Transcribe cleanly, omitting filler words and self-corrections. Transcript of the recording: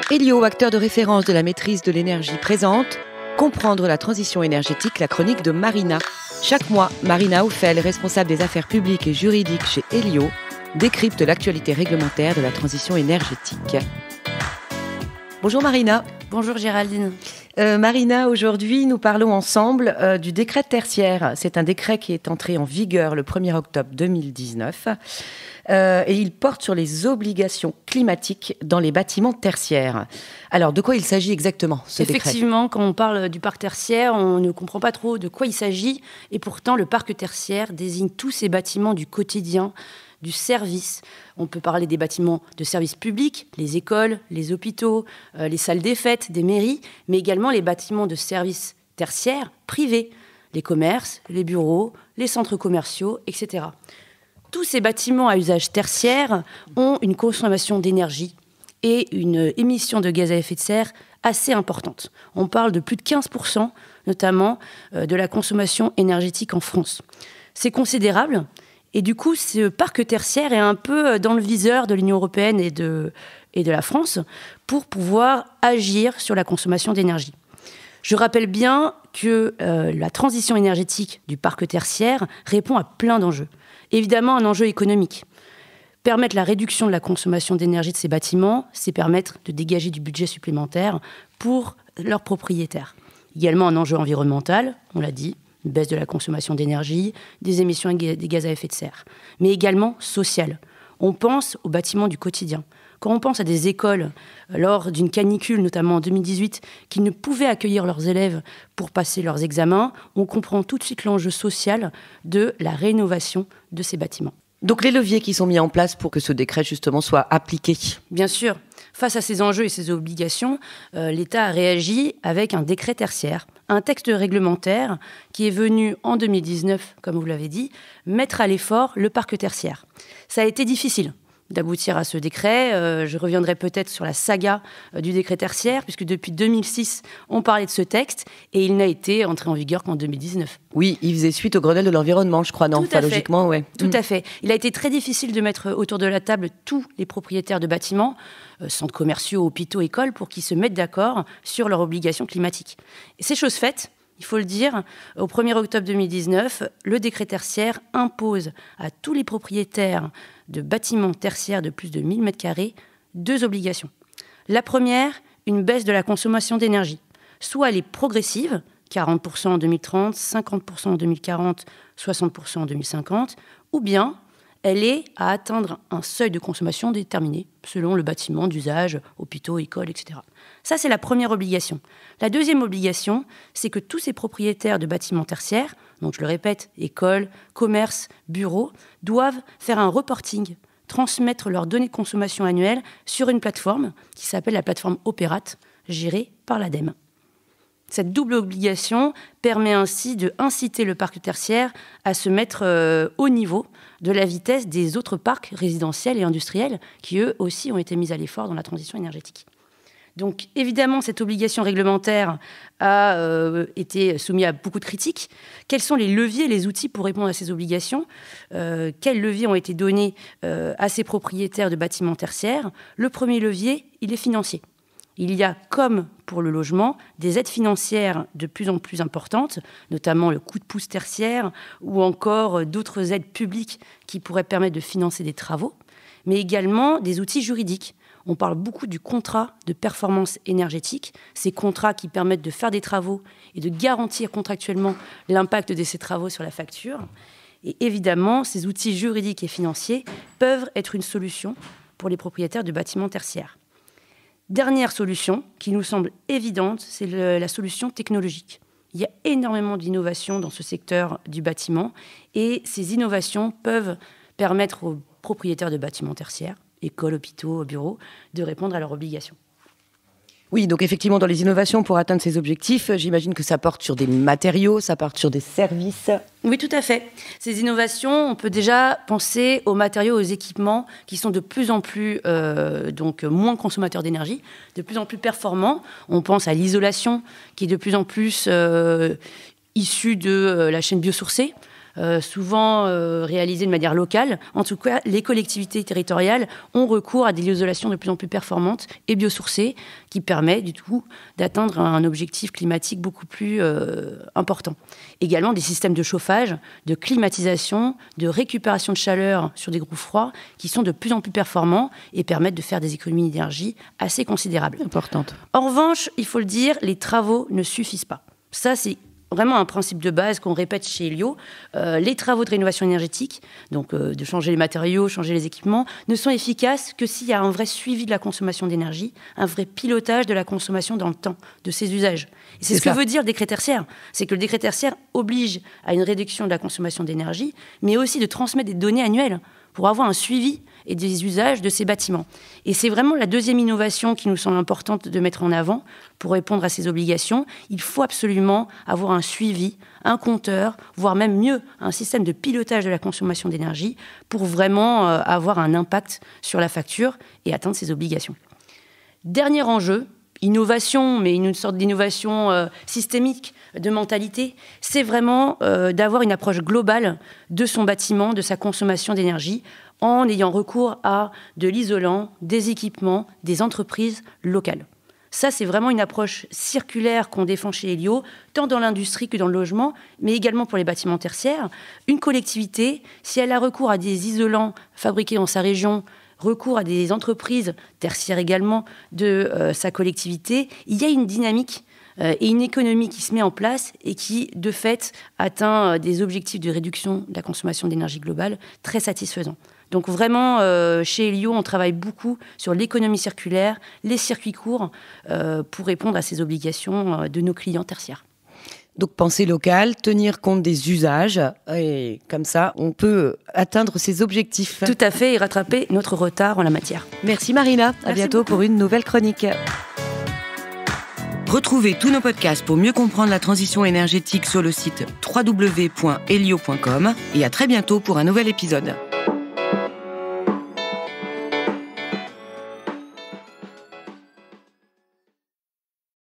Elio, acteur de référence de la maîtrise de l'énergie, présente Comprendre la transition énergétique, la chronique de Marina. Chaque mois, Marina Auffel, responsable des affaires publiques et juridiques chez Elio, décrypte l'actualité réglementaire de la transition énergétique. Bonjour Marina. Bonjour Géraldine. Marina, aujourd'hui, nous parlons ensemble du décret tertiaire. C'est un décret qui est entré en vigueur le 1er octobre 2019 et il porte sur les obligations climatiques dans les bâtiments tertiaires. Alors, de quoi il s'agit exactement, ce décret ? Effectivement, quand on parle du parc tertiaire, on ne comprend pas trop de quoi il s'agit et pourtant, le parc tertiaire désigne tous ces bâtiments du quotidien, du service. On peut parler des bâtiments de service public, les écoles, les hôpitaux, les salles des fêtes, des mairies, mais également les bâtiments de service tertiaires privés, les commerces, les bureaux, les centres commerciaux, etc. Tous ces bâtiments à usage tertiaire ont une consommation d'énergie et une émission de gaz à effet de serre assez importante. On parle de plus de 15%, notamment de la consommation énergétique en France. C'est considérable. Et du coup, ce parc tertiaire est un peu dans le viseur de l'Union européenne et de la France pour pouvoir agir sur la consommation d'énergie. Je rappelle bien que la transition énergétique du parc tertiaire répond à plein d'enjeux. Évidemment, un enjeu économique. Permettre la réduction de la consommation d'énergie de ces bâtiments, c'est permettre de dégager du budget supplémentaire pour leurs propriétaires. Également un enjeu environnemental, on l'a dit, une baisse de la consommation d'énergie, des émissions des gaz à effet de serre, mais également social. On pense aux bâtiments du quotidien. Quand on pense à des écoles, lors d'une canicule, notamment en 2018, qui ne pouvaient accueillir leurs élèves pour passer leurs examens, on comprend tout de suite l'enjeu social de la rénovation de ces bâtiments. Donc les leviers qui sont mis en place pour que ce décret justement soit appliqué. Bien sûr, face à ces enjeux et ces obligations, l'État a réagi avec un décret tertiaire, un texte réglementaire qui est venu en 2019, comme vous l'avez dit, mettre à l'effort le parc tertiaire. Ça a été difficile d'aboutir à ce décret. Je reviendrai peut-être sur la saga du décret tertiaire, puisque depuis 2006, on parlait de ce texte, et il n'a été entré en vigueur qu'en 2019. Oui, il faisait suite au Grenelle de l'environnement, je crois, non ? Tout à fait. Logiquement, ouais. Tout à fait. Il a été très difficile de mettre autour de la table tous les propriétaires de bâtiments, centres commerciaux, hôpitaux, écoles, pour qu'ils se mettent d'accord sur leurs obligations climatiques. Et c'est chose faite. Il faut le dire, au 1er octobre 2019, le décret tertiaire impose à tous les propriétaires de bâtiments tertiaires de plus de 1000 m² 2 obligations. La première, une baisse de la consommation d'énergie. Soit elle est progressive, 40% en 2030, 50% en 2040, 60% en 2050, ou bien elle est à atteindre un seuil de consommation déterminé selon le bâtiment d'usage, hôpitaux, écoles, etc. Ça, c'est la première obligation. La deuxième obligation, c'est que tous ces propriétaires de bâtiments tertiaires, donc je le répète, écoles, commerces, bureaux, doivent faire un reporting, transmettre leurs données de consommation annuelles sur une plateforme qui s'appelle la plateforme Opérate, gérée par l'ADEME. Cette double obligation permet ainsi d'inciter le parc tertiaire à se mettre au niveau de la vitesse des autres parcs résidentiels et industriels qui, eux aussi, ont été mis à l'effort dans la transition énergétique. Donc, évidemment, cette obligation réglementaire a été soumise à beaucoup de critiques. Quels sont les leviers, les outils pour répondre à ces obligations ? Quels leviers ont été donnés à ces propriétaires de bâtiments tertiaires ? Le premier levier, il est financier. Il y a, comme pour le logement, des aides financières de plus en plus importantes, notamment le coup de pouce tertiaire ou encore d'autres aides publiques qui pourraient permettre de financer des travaux, mais également des outils juridiques. On parle beaucoup du contrat de performance énergétique, ces contrats qui permettent de faire des travaux et de garantir contractuellement l'impact de ces travaux sur la facture. Et évidemment, ces outils juridiques et financiers peuvent être une solution pour les propriétaires de bâtiments tertiaires. Dernière solution, qui nous semble évidente, c'est la solution technologique. Il y a énormément d'innovations dans ce secteur du bâtiment et ces innovations peuvent permettre aux propriétaires de bâtiments tertiaires, écoles, hôpitaux, bureaux, de répondre à leurs obligations. Oui, donc effectivement, dans les innovations, pour atteindre ces objectifs, j'imagine que ça porte sur des matériaux, ça porte sur des services. Oui, tout à fait. Ces innovations, on peut déjà penser aux matériaux, aux équipements qui sont de plus en plus moins consommateurs d'énergie, de plus en plus performants. On pense à l'isolation qui est de plus en plus issue de la chaîne biosourcée, souvent réalisées de manière locale. En tout cas, les collectivités territoriales ont recours à des isolations de plus en plus performantes et biosourcées qui permettent du coup d'atteindre un objectif climatique beaucoup plus important. Également des systèmes de chauffage, de climatisation, de récupération de chaleur sur des groupes froids qui sont de plus en plus performants et permettent de faire des économies d'énergie assez considérables. Importante. En revanche, il faut le dire, les travaux ne suffisent pas. Ça, c'est vraiment un principe de base qu'on répète chez Elio. Les travaux de rénovation énergétique, donc de changer les matériaux, changer les équipements, ne sont efficaces que s'il y a un vrai suivi de la consommation d'énergie, un vrai pilotage de la consommation dans le temps, de ses usages. Et c'est ce que veut dire le décret tertiaire. C'est que le décret tertiaire oblige à une réduction de la consommation d'énergie, mais aussi de transmettre des données annuelles pour avoir un suivi et des usages de ces bâtiments. Et c'est vraiment la deuxième innovation qui nous semble importante de mettre en avant pour répondre à ces obligations. Il faut absolument avoir un suivi, un compteur, voire même mieux, un système de pilotage de la consommation d'énergie pour vraiment avoir un impact sur la facture et atteindre ces obligations. Dernier enjeu, innovation, mais une sorte d'innovation systémique de mentalité, c'est vraiment d'avoir une approche globale de son bâtiment, de sa consommation d'énergie, en ayant recours à de l'isolant, des équipements, des entreprises locales. Ça, c'est vraiment une approche circulaire qu'on défend chez Elio, tant dans l'industrie que dans le logement, mais également pour les bâtiments tertiaires. Une collectivité, si elle a recours à des isolants fabriqués dans sa région, recours à des entreprises tertiaires également de sa collectivité, il y a une dynamique et une économie qui se met en place et qui, de fait, atteint des objectifs de réduction de la consommation d'énergie globale très satisfaisants. Donc vraiment, chez Elio, on travaille beaucoup sur l'économie circulaire, les circuits courts, pour répondre à ces obligations de nos clients tertiaires. Donc penser local, tenir compte des usages, et comme ça, on peut atteindre ses objectifs. Tout à fait, et rattraper notre retard en la matière. Merci Marina, à bientôt beaucoup. Pour une nouvelle chronique. Retrouvez tous nos podcasts pour mieux comprendre la transition énergétique sur le site www.elio.com et à très bientôt pour un nouvel épisode.